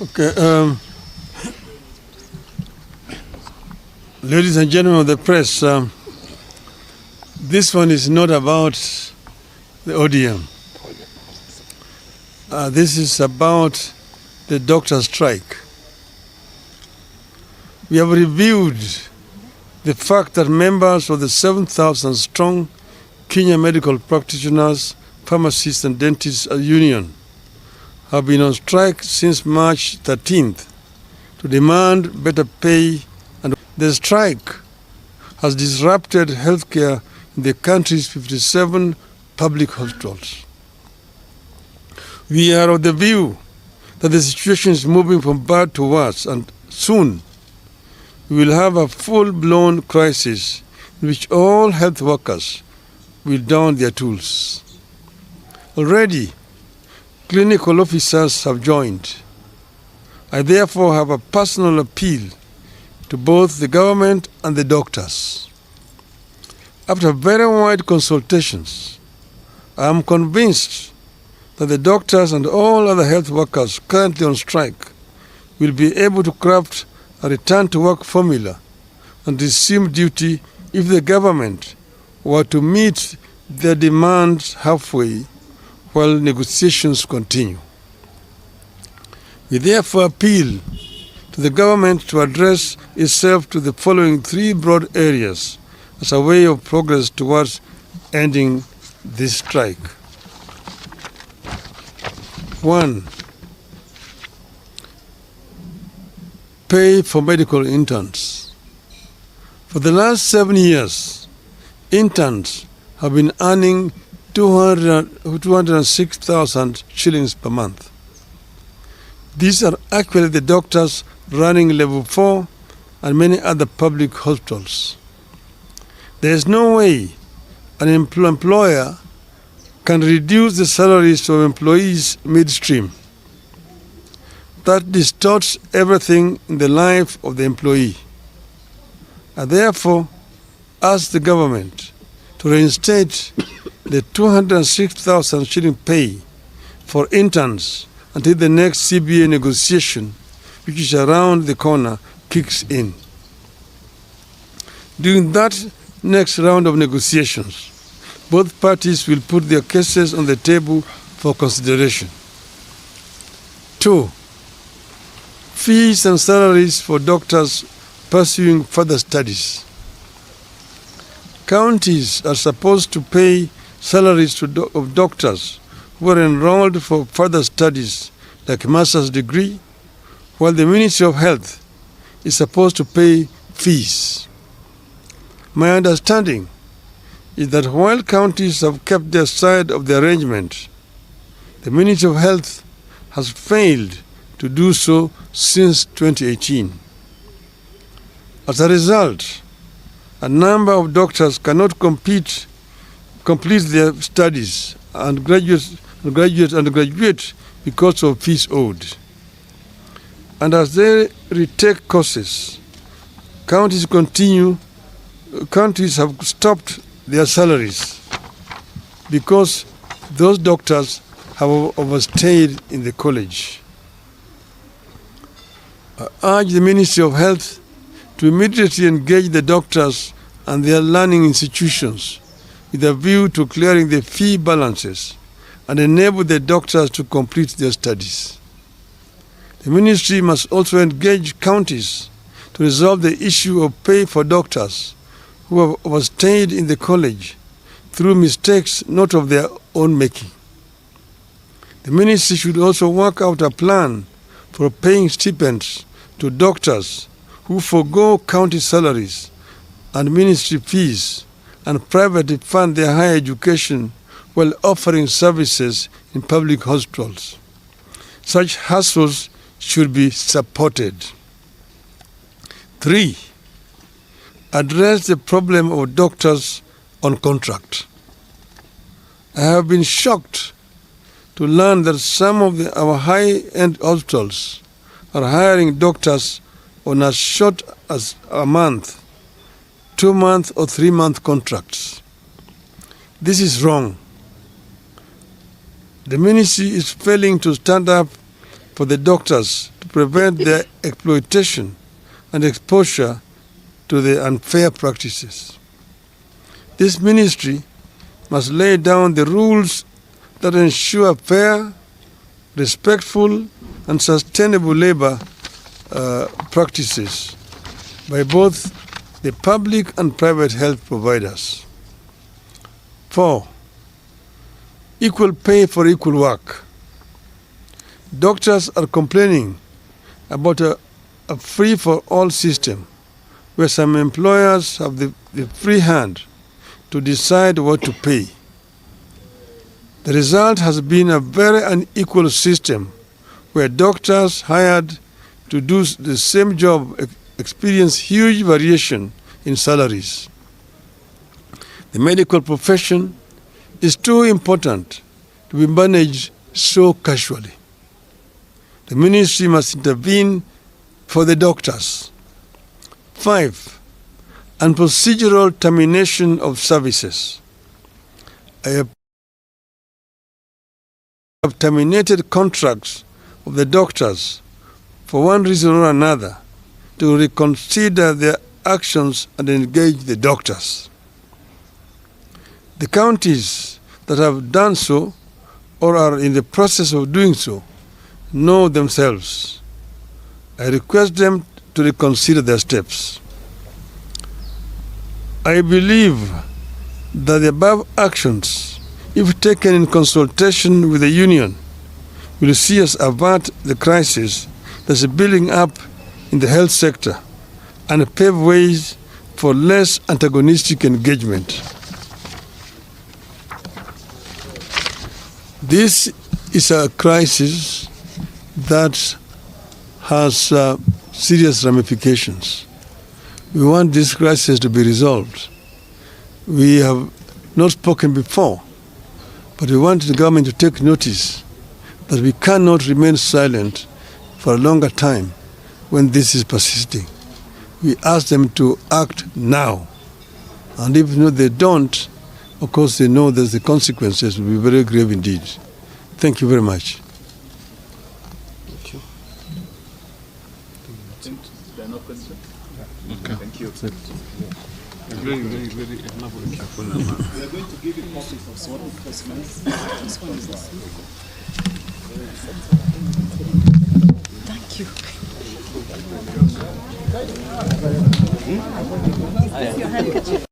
Okay, ladies and gentlemen of the press, this one is not about the ODM. This is about the doctor strike. We have reviewed the fact that members of the 7,000 strong Kenya Medical Practitioners, Pharmacists and Dentists Union have been on strike since March 13th to demand better pay, and the strike has disrupted healthcare in the country's 57 public hospitals. We are of the view that the situation is moving from bad to worse, and soon we will have a full-blown crisis in which all health workers will don their tools. Already, clinical officers have joined. I therefore have a personal appeal to both the government and the doctors. After very wide consultations, I am convinced that the doctors and all other health workers currently on strike will be able to craft a return-to-work formula and resume duty if the government were to meet their demands halfway while negotiations continue. We therefore appeal to the government to address itself to the following three broad areas as a way of progress towards ending this strike. 1. Pay for medical interns. For the last 7 years, interns have been earning 206,000 shillings per month. These are actually the doctors running level 4 and many other public hospitals. There is no way an employer can reduce the salaries of employees midstream. That distorts everything in the life of the employee. I therefore ask the government to reinstate the 206,000 shilling pay for interns until the next CBA negotiation, which is around the corner, kicks in. During that next round of negotiations, both parties will put their cases on the table for consideration. 2. Fees and salaries for doctors pursuing further studies. Counties are supposed to pay salaries of doctors who are enrolled for further studies like master's degree, while the Ministry of Health is supposed to pay fees. My understanding is that while counties have kept their side of the arrangement, the Ministry of Health has failed to do so since 2018. As a result, a number of doctors cannot complete their studies and graduate because of fees owed. And as they retake courses, counties have stopped their salaries because those doctors have overstayed in the college. I urge the Ministry of Health to immediately engage the doctors and their learning institutions with a view to clearing the fee balances and enable the doctors to complete their studies. The ministry must also engage counties to resolve the issue of pay for doctors who have overstayed in the college through mistakes not of their own making. The ministry should also work out a plan for paying stipends to doctors who forego county salaries and ministry fees and privately fund their higher education while offering services in public hospitals. Such hustles should be supported. 3. Address the problem of doctors on contract. I have been shocked to learn that some of our high-end hospitals are hiring doctors on as short as a month, 2-month or 3-month contracts. This is wrong. The ministry is failing to stand up for the doctors to prevent their exploitation and exposure to the unfair practices. This ministry must lay down the rules that ensure fair, respectful, and sustainable labor practices by both the public and private health providers. 4. Equal pay for equal work. Doctors are complaining about a free-for-all system where some employers have the free hand to decide what to pay. The result has been a very unequal system where doctors hired to do the same job experience huge variation in salaries. The medical profession is too important to be managed so casually. The ministry must intervene for the doctors. 5. Unprocedural termination of services. I have terminated contracts of the doctors for one reason or another to reconsider their actions and engage the doctors. The counties that have done so or are in the process of doing so know themselves. I request them to reconsider their steps. I believe that the above actions, if taken in consultation with the union, will see us avert the crisis that's building up in the health sector and pave ways for less antagonistic engagement. This is a crisis that has serious ramifications. We want this crisis to be resolved. We have not spoken before, but we want the government to take notice that we cannot remain silent for a longer time when this is persisting. We ask them to act now. And if they don't, of course they know that the consequences will be very grave indeed. Thank you very much. Thank you. There are no questions? Okay. Thank you. Very elaborate. We are going to give you copies of some specimens. This one is this. Thank you. Your handkerchief.